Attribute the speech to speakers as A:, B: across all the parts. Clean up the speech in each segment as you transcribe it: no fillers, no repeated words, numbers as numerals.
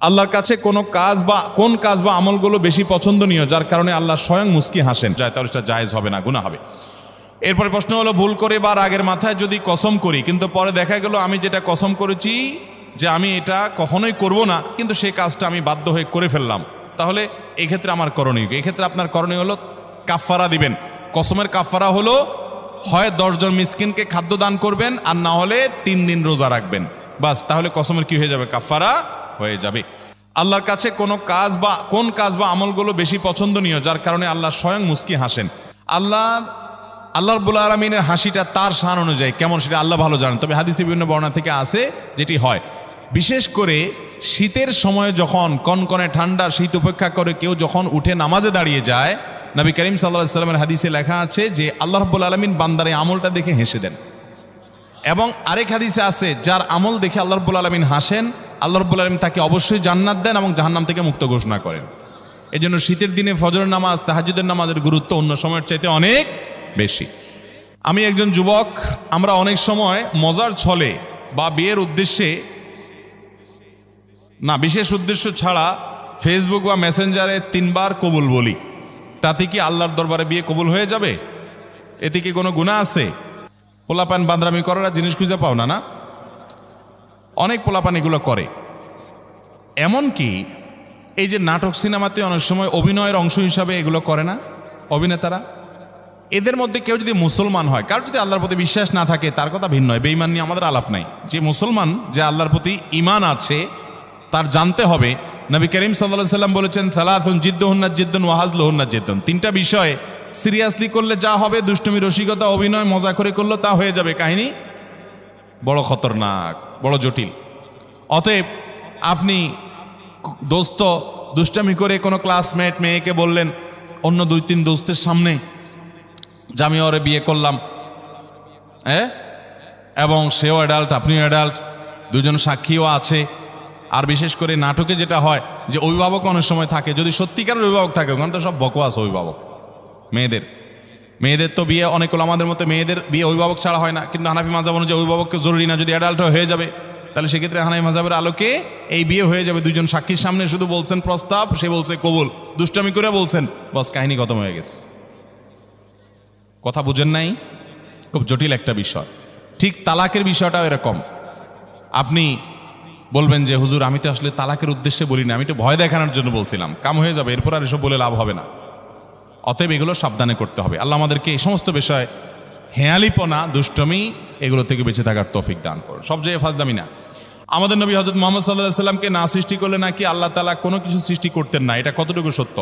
A: আল্লাহর কাছে কোনো কাজ বা কোন কাজ বা আমলগুলো বেশি পছন্দনীয় যার কারণে আল্লাহ স্বয়ং মুস্কি হাসেন, যায় তাহলে সেটা জায়েজ হবে না, গুনাহ হবে। এরপরে প্রশ্ন হলো, ভুল করে বা রাগের মাথায় যদি কসম করি কিন্তু পরে দেখা গেল আমি যেটা কসম করেছি যে আমি এটা কখনোই করব না, কিন্তু সেই কাজটা আমি বাধ্য হয়ে করে ফেললাম, তাহলে এক্ষেত্রে আমার করণীয় কি? এক্ষেত্রে আপনার করণীয় হলো কাফফারা দিবেন। কসমের কাফফারা হলো হয় 10 জন মিসকিনকে খাদ্য দান করবেন, আর না হলে 3 দিন রোজা রাখবেন, বাস। তাহলে কসমের কি হয়ে যাবে? কাফফারা হয়ে যাবে। আল্লাহর কাছে কোনো কাজ বা কোন কাজ বা আমলগুলো বেশি পছন্দনীয় যার কারণে আল্লাহ স্বয়ং মুস্কি হাসেন? আল্লাহ রাব্বুল আলামিনের হাসিটা তার শান অনুযায়ী কেমন সেটা আল্লাহ ভালো জানেন। তবে হাদিসে বিভিন্ন বর্ণনা থেকে আসে যেটি হয়, বিশেষ করে শীতের সময় যখন কনকনে ঠান্ডা শীত উপেক্ষা করে কেউ যখন উঠে নামাজে দাঁড়িয়ে যায়, নবী করিম সাল্লাল্লাহু আলাইহি ওয়াসাল্লামের হাদিসে লেখা আছে যে আল্লাহ রাব্বুল আলামিন বান্দার এই আমলটা দেখে হেসে দেন। এবং আরেক হাদিসে আছে, যার আমল দেখে আল্লাহ রাব্বুল আলামিন হাসেন, আল্লাহ রাব্বুল আলামিন তাকে অবশ্যই জান্নাত দেন এবং জাহান্নাম থেকে মুক্ত ঘোষণা করেন। এজন্য শীতের দিনে ফজরের নামাজ, তাহাজ্জুদের নামাজের গুরুত্ব অন্য সময়ের চাইতে অনেক বেশি। আমি একজন যুবক, আমরা অনেক সময় মজার ছলে বা বিয়ের উদ্দেশ্যে না, বিশেষ উদ্দেশ্য ছাড়া ফেসবুক বা মেসেঞ্জারে 3 বার কবুল বলি। তাতে কি আল্লাহর দরবারে বিয়ে কবুল হয়ে যাবে? এতে কি কোনো গুনাহ আছে? পোলাপান বান্দরামি করারা জিনিস খুঁজে পাও না, না? অনেক পোলাপান এগুলো করে। এমনকি এই যে নাটক সিনেমাতে অনেক সময় অভিনয়ের অংশ হিসাবে এগুলো করে না অভিনেতারা? এদের মধ্যে কেউ যদি মুসলমান হয়, কার যদি আল্লাহর প্রতি বিশ্বাস না থাকে তার কথা ভিন্ন হয়, বেঈমান নিয়ে আমাদের আলাপ নাই। যে মুসলমান, যে আল্লাহর প্রতি ঈমান আছে, তার জানতে হবে নবী করিম সাল্লাল্লাহু আলাইহি ওয়াসাল্লাম বলেছেন, সালাতুন জিদ্দুহুন্না জিদ্দুন ওয়া হাজলুহুন্না জিদ্দুন। 3টা বিষয় সিরিয়াসলি করলে যা হবে, দুষ্টুমি, রসিকতা, অভিনয়, মজা করে করলে তা হয়ে যাবে কাহিনী বড় খতরনাক, বড় জটিল। অতএব আপনি দোস্ত দুষ্টামি করে কোনো ক্লাসমেট মেয়েকে বললেন অন্য 2-3 দোস্তের সামনে যে আমি ওরে বিয়ে করলাম, এবং সেও অ্যাডাল্ট, আপনিও অ্যাডাল্ট, 2 জন সাক্ষীও আছে। আর বিশেষ করে নাটকে যেটা হয় যে অভিভাবক অনেক সময় থাকে, যদি সত্যিকারের অভিভাবক থাকে, ওখানে তো সব বকওয়াস অভিভাবক। মেয়েদের তো বিয়ে অনেক হলো, আমাদের মতো মেয়েদের বিয়ে অভিভাবক ছাড়া হয় না, কিন্তু হানাফি মাযহাব অনুযায়ী অভিভাবককে জরুরি না, যদি অ্যাডাল্ট হয়ে যাবে তাহলে সেক্ষেত্রে হানাফি মাযহাবের আলোকে এই বিয়ে হয়ে যাবে। 2 জন সাক্ষীর সামনে শুধু বলছেন প্রস্তাব, সে বলছে কবুল, দুষ্টামি করে বলছেন, বস কাহিনী খতম হয়ে গেছে। কথা বুঝেন নাই? খুব জটিল একটা বিষয়। ঠিক তালাকের বিষয়টাও এরকম। আপনি বলবেন যে হুজুর আমি তো আসলে তালাকের উদ্দেশ্যে বলি না, আমি তো ভয় দেখানোর জন্য বলছিলাম, কাম হয়ে যাবে, এরপর আর এসব বলে লাভ হবে না। অতএব এগুলো সাবধানে করতে হবে। আল্লাহ আমাদেরকে এই সমস্ত বিষয়, হেয়ালিপনা, দুষ্টমি, এগুলো থেকে বেঁচে থাকার তৌফিক দান করুন। সব জায়গায় ফাজলামি না। আমাদের নবী হযরত মুহাম্মদ সাল্লাল্লাহু আলাইহি ওয়াসাল্লামকে না সৃষ্টি করলে নাকি আল্লাহ তাআলা কোনো কিছু সৃষ্টি করতেন না, এটা কতটুকু সত্য?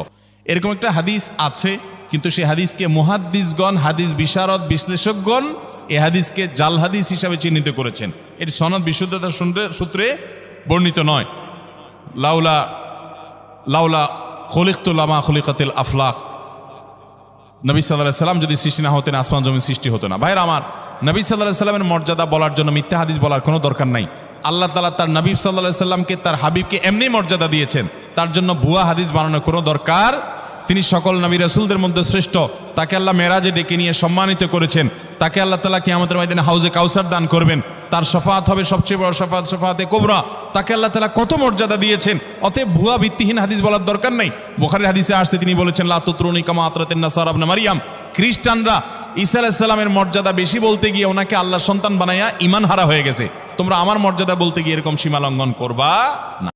A: এরকম একটা হাদিস আছে, কিন্তু সেই হাদিসকে মুহাদ্দিসগণ, হাদিস বিশারদ, বিশ্লেষকগণ এই হাদিসকে জাল হাদিস হিসাবে চিহ্নিত করেছেন। এর সনদ বিশুদ্ধতার সূত্রে বর্ণিত নয়। লাউলা খলিকতু লামা খলিকাতিল আফলাক। নবী সাল্লাল্লাহু আলাইহি ওয়াসাল্লাম যদি সৃষ্টি না হতেন, আসমান জমিন সৃষ্টি হতো না। ভাইরা আমার, নবী সাল্লাল্লাহু আলাইহি ওয়াসাল্লামের মর্যাদা বলার জন্য মিথ্যা হাদিস বলার কোনো দরকার নাই। আল্লাহ তাআলা তার নবী সাল্লাল্লাহু আলাইহি ওয়াসাল্লামকে, তার হাবিবকে এমনি মর্যাদা দিয়েছেন, তার জন্য ভুয়া হাদিস বানানোর কোনো দরকার। তিনি সকল নবী রাসূলদের মধ্যে শ্রেষ্ঠ, তাকে আল্লাহ মেরাজে ডেকে নিয়ে সম্মানিত করেছেন, তাকে আল্লাহ তাআলা কিয়ামতের ময়দানে হাউজে কাউসার দান করবেন, তার শাফাআত হবে সবচেয়ে বড় শাফাআত, শাফাআতে কুবরা। তাকে আল্লাহ তাআলা কত মর্যাদা দিয়েছেন। অতএব ভুয়া ভিত্তিহীন হাদিস বলার দরকার নেই। বুখারীর হাদিসে আসছে, তিনি বলেছেন লা তুতরুনি কামা আতরাতিন নাসারা ইবনে মারইয়াম। খ্রিস্টানরা ঈসা আলাইহিস সালামের মর্যাদা বেশি বলতে গিয়ে ওনাকে আল্লাহর সন্তান বানাইয়া ঈমান হারা হয়ে গেছে। তোমরা আমার মর্যাদা বলতে গিয়ে এরকম সীমা লঙ্ঘন করবা না।